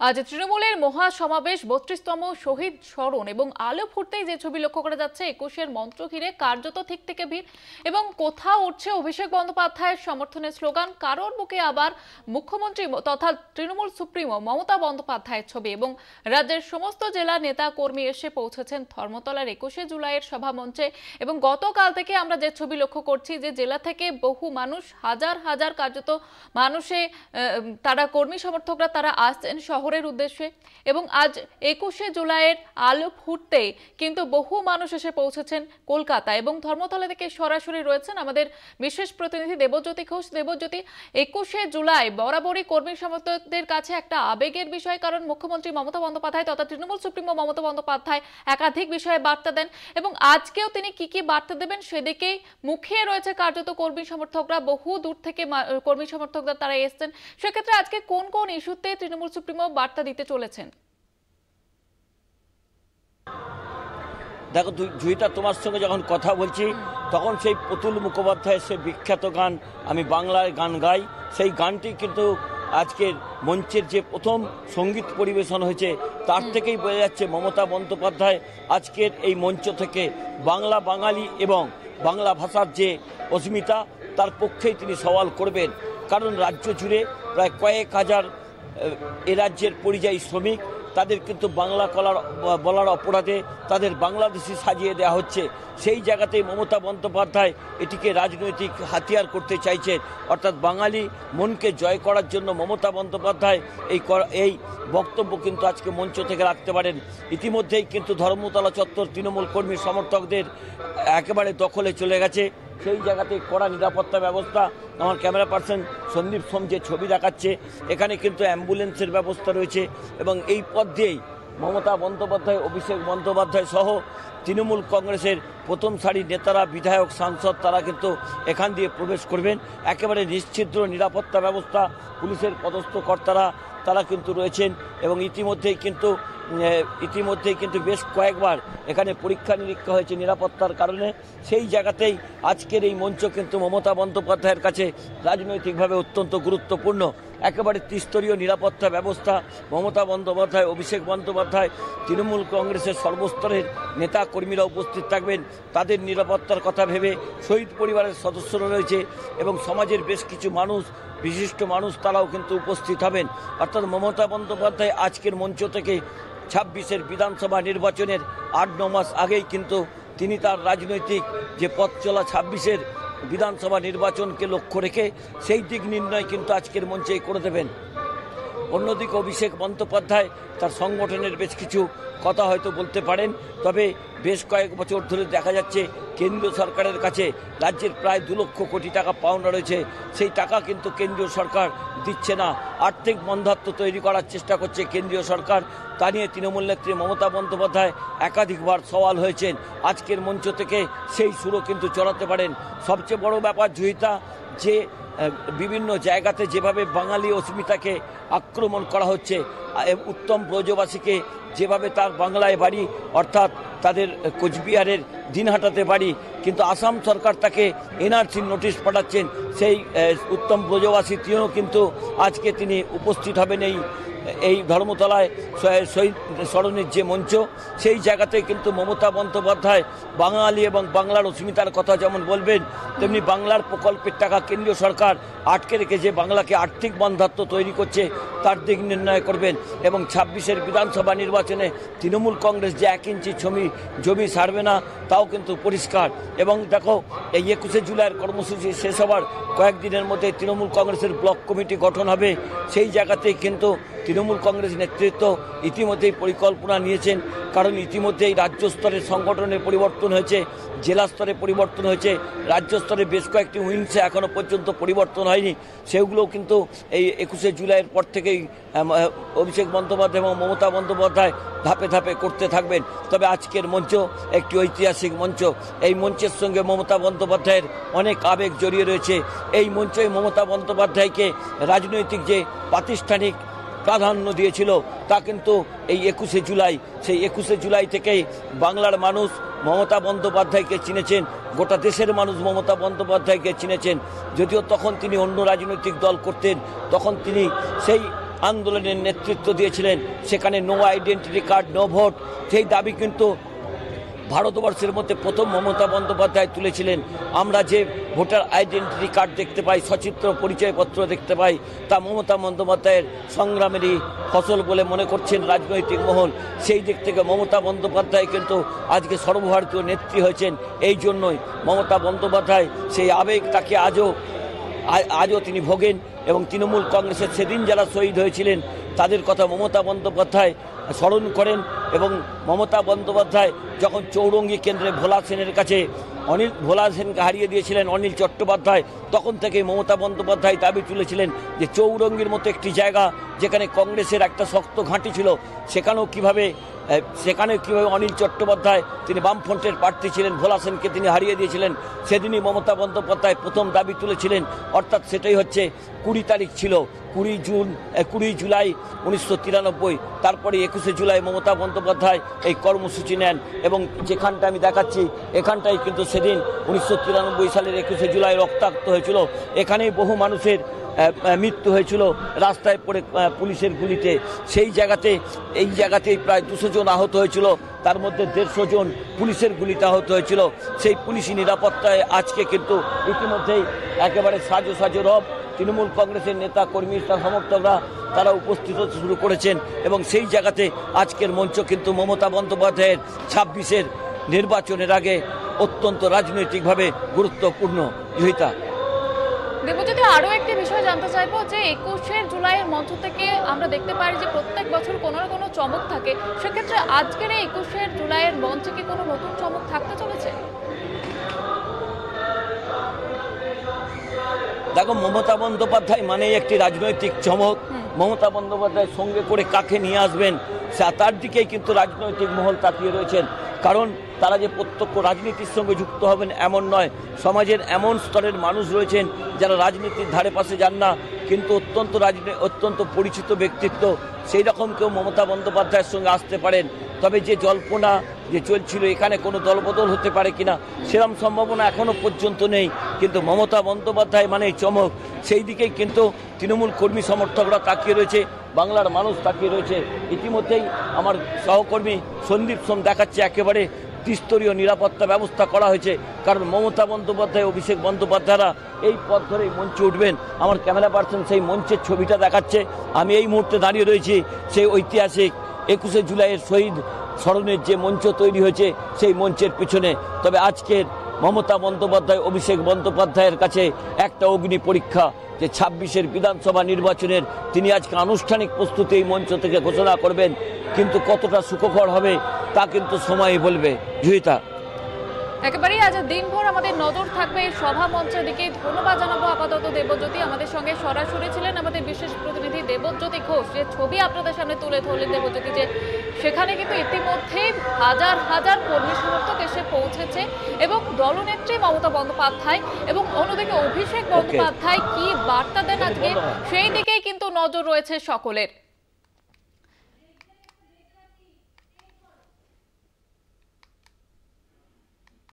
আজ তৃণমূলের মহাসমাবেশ ৩২তম শহীদ স্মরণ এবং আলো ফুটতেই যে ছবি লক্ষ্য করা যাচ্ছে ২১-এর মন্ত্র ঘিরে কার্যত ঠিক থেকে ভিড় এবং কোথাও উঠছে অভিষেক বন্দ্যোপাধ্যায়ের সমর্থনের স্লোগান, কারোর বুকে আবার মুখ্যমন্ত্রী তথা তৃণমূল সুপ্রিমো মমতা বন্দ্যোপাধ্যায়ের ছবি এবং রাজ্যের সমস্ত জেলা নেতা কর্মী এসে পৌঁছেছেন ধর্মতলার ২১শে জুলাইয়ের সভামঞ্চে। এবং গতকাল থেকে আমরা যে ছবি লক্ষ্য করছি যে জেলা থেকে বহু মানুষ, হাজার হাজার কার্যত মানুষে তারা কর্মী সমর্থকরা তারা আসছেন শহরের উদ্দেশ্যে এবং আজ ২১শে জুলাইয়ের আলো ফুটতে কিন্তু বহু মানুষ এসে পৌঁছেছেন কলকাতা এবং ধর্মতলা থেকে সরাসরি রয়েছেন আমাদের বিশেষ প্রতিনিধি দেবজ্যোতি ঘোষ। দেবজ্যোতি, ২১শে জুলাই বরাবরই কর্মী সমর্থকদের কাছে একটা আবেগের বিষয়, কারণ মুখ্যমন্ত্রী মমতা বন্দ্যোপাধ্যায় তথা তৃণমূল সুপ্রিমো মমতা বন্দ্যোপাধ্যায় একাধিক বিষয়ে বার্তা দেন এবং আজকেও তিনি কি কি বার্তা দেবেন সেদিকেই মুখিয়ে রয়েছে কার্যত কর্মী সমর্থকরা। বহু দূর থেকে কর্মী সমর্থকরা তারা এসছেন। সেক্ষেত্রে আজকে কোন কোন ইস্যুতে তৃণমূল সুপ্রিমো বার্তা দিতে চলেছেন? দেখো জুহিতা, তোমার সঙ্গে যখন কথা বলছি তখন সেই পুতুল মুখোপাধ্যায়ের সে বিখ্যাত গান আমি বাংলায় গান গাই, সেই গানটি কিন্তু আজকের মঞ্চের যে প্রথম সঙ্গীত পরিবেশন হয়েছে তার থেকেই বোঝা যাচ্ছে মমতা বন্দ্যোপাধ্যায় আজকের এই মঞ্চ থেকে বাংলা, বাঙালি এবং বাংলা ভাষার যে অস্মিতা তার পক্ষেই তিনি সওয়াল করবেন। কারণ রাজ্য জুড়ে প্রায় কয়েক হাজার এ রাজ্যের পরিযায়ী শ্রমিক, তাদের কিন্তু বাংলা বলার অপরাধে তাদের বাংলাদেশি সাজিয়ে দেওয়া হচ্ছে। সেই জায়গাতেই মমতা বন্দ্যোপাধ্যায় এটিকে রাজনৈতিক হাতিয়ার করতে চাইছেন, অর্থাৎ বাঙালি মনকে জয় করার জন্য মমতা বন্দ্যোপাধ্যায় এই বক্তব্য কিন্তু আজকে মঞ্চ থেকে রাখতে পারেন। ইতিমধ্যেই কিন্তু ধর্মতলা চত্বর তৃণমূল কর্মী সমর্থকদের একেবারে দখলে চলে গেছে। সেই জায়গাতে কড়া নিরাপত্তা ব্যবস্থা, আমার ক্যামেরা পার্সন সন্দীপ সোম যে ছবি দেখাচ্ছে, এখানে কিন্তু অ্যাম্বুলেন্সের ব্যবস্থা রয়েছে এবং এই পথ দিয়েই মমতা বন্দ্যোপাধ্যায়, অভিষেক বন্দ্যোপাধ্যায় সহ তৃণমূল কংগ্রেসের প্রথম সারির নেতারা, বিধায়ক, সাংসদ তারা কিন্তু এখান দিয়ে প্রবেশ করবেন। একেবারে নিশ্ছিদ্র নিরাপত্তা ব্যবস্থা, পুলিশের পদস্থ কর্তারা তারা কিন্তু রয়েছেন এবং ইতিমধ্যেই কিন্তু বেশ কয়েকবার এখানে পরীক্ষা নিরীক্ষা হয়েছে নিরাপত্তার কারণে। সেই জায়গাতেই আজকের এই মঞ্চ কিন্তু মমতা বন্দ্যোপাধ্যায়ের কাছে রাজনৈতিকভাবে অত্যন্ত গুরুত্বপূর্ণ। একেবারে ত্রিস্তরীয় নিরাপত্তা ব্যবস্থা, মমতা বন্দ্যোপাধ্যায়, অভিষেক বন্দ্যোপাধ্যায়, তৃণমূল কংগ্রেসের সর্বস্তরের নেতা কর্মীরা উপস্থিত থাকবেন। তাদের নিরাপত্তার কথা ভেবে শহীদ পরিবারের সদস্যরা রয়েছে এবং সমাজের বেশ কিছু মানুষ, বিশিষ্ট মানুষ তারাও কিন্তু উপস্থিত হবেন। অর্থাৎ মমতা বন্দ্যোপাধ্যায় আজকের মঞ্চ থেকে ২৬-এর বিধানসভা নির্বাচনের ৮-৯ মাস আগেই কিন্তু তিনি তার রাজনৈতিক যে পথ চলা ২৬-এর বিধানসভা নির্বাচনকে লক্ষ্য রেখে সেই দিক নির্ণয় কিন্তু আজকের মঞ্চেই করে দেবেন। অন্যদিকে অভিষেক বন্দ্যোপাধ্যায় তার সংগঠনের বেশ কিছু কথা হয়তো বলতে পারেন, তবে বেশ কয়েক বছর ধরে দেখা যাচ্ছে কেন্দ্রীয় সরকারের কাছে রাজ্যের প্রায় ২ লক্ষ কোটি টাকা পাওনা রয়েছে, সেই টাকা কিন্তু কেন্দ্রীয় সরকার দিচ্ছে না। আর্থিক বন্ধাত্ম তৈরি করার চেষ্টা করছে কেন্দ্রীয় সরকার। তা নিয়ে তৃণমূল নেত্রী মমতা বন্দ্যোপাধ্যায় একাধিকবার সওয়াল হয়েছেন। আজকের মঞ্চ থেকে সেই সুরও কিন্তু চড়াতে পারেন। সবচেয়ে বড় ব্যাপার জয়িতা, যে বিভিন্ন জায়গাতে যেভাবে বাঙালি অস্মিতাকে আক্রমণ করা হচ্ছে, উত্তম ব্রজবাসীকে যেভাবে তার বাংলায় বাড়ি অর্থাৎ তাদের কোচবিহারের দিনহাটাতে বাড়ি, কিন্তু আসাম সরকার তাকে এনআরসির নোটিশ পাঠাচ্ছেন। সেই উত্তম ব্রজবাসী তিনিও কিন্তু আজকে তিনি উপস্থিত হবেন এই ধর্মতলায় শহীদ স্মরণের যে মঞ্চ, সেই জায়গাতে কিন্তু মমতা বন্দ্যোপাধ্যায় বাঙালি এবং বাংলার অস্মিতার কথা যেমন বলবেন, তেমনি বাংলার প্রকল্পের টাকা কেন্দ্রীয় সরকার আটকে রেখে যে বাংলাকে আর্থিক বন্ধাত্ম তৈরি করছে তার দিক নির্ণয় করবেন। এবং ২৬-এর বিধানসভা নির্বাচনে তৃণমূল কংগ্রেস যে ১ ইঞ্চি জমি ছাড়বে না তাও কিন্তু পরিষ্কার। এবং দেখো, এই ২১শে জুলাইয়ের কর্মসূচি শেষ হবার কয়েকদিনের মধ্যে তৃণমূল কংগ্রেসের ব্লক কমিটি গঠন হবে। সেই জায়গাতেই কিন্তু তৃণমূল কংগ্রেস নেতৃত্ব ইতিমধ্যেই পরিকল্পনা নিয়েছেন, কারণ ইতিমধ্যেই রাজ্য স্তরের সংগঠনের পরিবর্তন হয়েছে, জেলা স্তরে পরিবর্তন হয়েছে, রাজ্য স্তরে বেশ কয়েকটি উইংসে এখনও পর্যন্ত পরিবর্তন হয়নি। সেগুলোও কিন্তু এই ২১শে জুলাইয়ের পর থেকেই অভিষেক বন্দ্যোপাধ্যায় এবং মমতা বন্দ্যোপাধ্যায় ধাপে ধাপে করতে থাকবেন। তবে আজকের মঞ্চ একটি ঐতিহাসিক মঞ্চ। এই মঞ্চের সঙ্গে মমতা বন্দ্যোপাধ্যায়ের অনেক আবেগ জড়িয়ে রয়েছে। এই মঞ্চে মমতা বন্দ্যোপাধ্যায়কে রাজনৈতিক যে প্রাতিষ্ঠানিক প্রাধান্য দিয়েছিল তা কিন্তু এই ২১শে জুলাই, সেই ২১শে জুলাই থেকেই বাংলার মানুষ মমতা বন্দ্যোপাধ্যায়কে চিনেছেন, গোটা দেশের মানুষ মমতা বন্দ্যোপাধ্যায়কে চিনেছেন। যদিও তখন তিনি অন্য রাজনৈতিক দল করতেন, তখন তিনি সেই আন্দোলনের নেতৃত্ব দিয়েছিলেন, সেখানে no identity card no vote, সেই দাবি কিন্তু ভারতবর্ষের মধ্যে প্রথম মমতা বন্দ্যোপাধ্যায় তুলেছিলেন। আমরা যে ভোটার আইডেন্টিটি কার্ড দেখতে পাই, সচিত্র পরিচয়পত্র দেখতে পাই, তা মমতা বন্দ্যোপাধ্যায়ের সংগ্রামেরই ফসল বলে মনে করছেন রাজনৈতিক মহল। সেই দিক থেকে মমতা বন্দ্যোপাধ্যায় কিন্তু আজকে সর্বভারতীয় নেত্রী হয়েছেন। এই জন্যই মমতা বন্দ্যোপাধ্যায় সেই আবেগ তাকে আজও তিনি ভোগেন, এবং তৃণমূল কংগ্রেসের সেদিন যারা শহীদ হয়েছিলেন তাদের কথা মমতা বন্দ্যোপাধ্যায় স্মরণ করেন। এবং মমতা বন্দ্যোপাধ্যায় যখন চৌরঙ্গি কেন্দ্রে ভোলা সেনের কাছে ভোলা সেনকে হারিয়ে দিয়েছিলেন অনিল চট্টোপাধ্যায়, তখন থেকে মমতা বন্দ্যোপাধ্যায় দাবি তুলেছিলেন যে চৌরঙ্গির মতো একটি জায়গা যেখানে কংগ্রেসের একটা শক্ত ঘাঁটি ছিল, সেখানে কিভাবে অনিল চট্টোপাধ্যায়, তিনি বামফ্রন্টের প্রার্থী ছিলেন, ভোলা সেনকে তিনি হারিয়ে দিয়েছিলেন। সেদিনই মমতা বন্দ্যোপাধ্যায় প্রথম দাবি তুলেছিলেন, অর্থাৎ সেটাই হচ্ছে 20 তারিখ ছিল, 20 জুলাই 1993। তারপরে 21শে জুলাই মমতা বন্দ্যোপাধ্যায় এই কর্মসূচি নেন, এবং যেখানটা আমি দেখাচ্ছি এখানটাই কিন্তু সেদিন 1993 সালের 21শে জুলাই রক্তাক্ত হয়েছিল। এখানেই বহু মানুষের মৃত্যু হয়েছিল রাস্তায় পড়ে পুলিশের গুলিতে। এই জায়গাতেই প্রায় 200 জন আহত হয়েছিল, তার মধ্যে 150 জন পুলিশের গুলিতে আহত হয়েছিল। সেই পুলিশি নিরাপত্তায় আজকে কিন্তু ইতিমধ্যেই একেবারে সাজো রব তৃণমূল কংগ্রেসের নেতা কর্মী সমর্থকরা তারা উপস্থিত হতে শুরু করেছেন, এবং সেই জায়গাতে আজকের মঞ্চ কিন্তু মমতা বন্দ্যোপাধ্যায়ের 26-এর নির্বাচনের আগে অত্যন্ত রাজনৈতিকভাবে গুরুত্বপূর্ণ। জয়িতা, দেবজ্যোতি, আরো একটি বিষয় জানতে চাইবো যে 21শে জুলাইয়ের মঞ্চ থেকে আমরা দেখতে পারি যে প্রত্যেক বছর কোনো না কোনো চমক থাকে, সেক্ষেত্রে আজকের এই 21শে জুলাইয়ের মঞ্চে কি কোনো নতুন চমক থাকতে চলেছে? দেখো, মমতা বন্দ্যোপাধ্যায় মানে একটি রাজনৈতিক চমক। মমতা বন্দ্যোপাধ্যায় সঙ্গে করে কাকে নিয়ে আসবেন তার দিকেই কিন্তু রাজনৈতিক মহল তাকিয়ে রয়েছেন। কারণ তারা যে প্রত্যক্ষ রাজনীতির সঙ্গে যুক্ত হবেন এমন নয়, সমাজের এমন স্তরের মানুষ রয়েছেন যারা রাজনীতির ধারে পাশে যান না, কিন্তু অত্যন্ত পরিচিত ব্যক্তিত্ব, সেই রকম কেউ মমতা বন্দ্যোপাধ্যায়ের সঙ্গে আসতে পারেন। তবে যে জল্পনা যে চলছিল এখানে কোনো দলবদল হতে পারে কিনা, সেরকম সম্ভাবনা এখনও পর্যন্ত নেই। কিন্তু মমতা বন্দ্যোপাধ্যায় মানে চমক, সেই দিকেই কিন্তু তৃণমূল কর্মী সমর্থকরা তাকিয়ে রয়েছে, বাংলার মানুষ তাকিয়ে রয়েছে। ইতিমধ্যেই আমার সহকর্মী সন্দীপ সোম দেখাচ্ছে একেবারে ত্রিস্তরীয় নিরাপত্তা ব্যবস্থা করা হয়েছে, কারণ মমতা বন্দ্যোপাধ্যায়, অভিষেক বন্দ্যোপাধ্যায়রা এই পথ ধরেই মঞ্চে উঠবেন। আমার ক্যামেরা পার্সন সেই মঞ্চের ছবিটা দেখাচ্ছে। আমি এই মুহূর্তে দাঁড়িয়ে রয়েছি সেই ঐতিহাসিক 21শে জুলাইয়ের শহীদ স্মরণের যে মঞ্চ তৈরি হয়েছে সেই মঞ্চের পিছনে। তবে আজকের মমতা বন্দ্যোপাধ্যায়, অভিষেক বন্দ্যোপাধ্যায়ের কাছে একটা অগ্নি পরীক্ষা, যে 26-এর বিধানসভা নির্বাচনের তিনি আজকে আনুষ্ঠানিক প্রস্তুতি এই মঞ্চ থেকে ঘোষণা করবেন, কিন্তু কতটা সুখকর হবে তা কিন্তু সময়ই বলবে। জয়িতা, একেবারেই আজ দিনভর আমাদের নজর থাকবে এই সভা মঞ্চের দিকে। ধন্যবাদ জানাবো আপাতত দেবজ্যোতি। আমাদের সঙ্গে সরাসরি ছিলেন আমাদের বিশেষ প্রতিনিধি দেবজ্যোতি ঘোষ। যে ছবি আপনাদের সামনে তুলে ধরলেন দেবজ্যোতি, যে সেখানে কিন্তু ইতিমধ্যেই হাজার হাজার কর্মী সমর্থক এসে পৌঁছেছে, এবং দলনেত্রী মমতা বন্দ্যোপাধ্যায় এবং অন্যদিকে অভিষেক বন্দ্যোপাধ্যায় কি বার্তা দেন আজকে, সেই দিকেই কিন্তু নজর রয়েছে সকলের।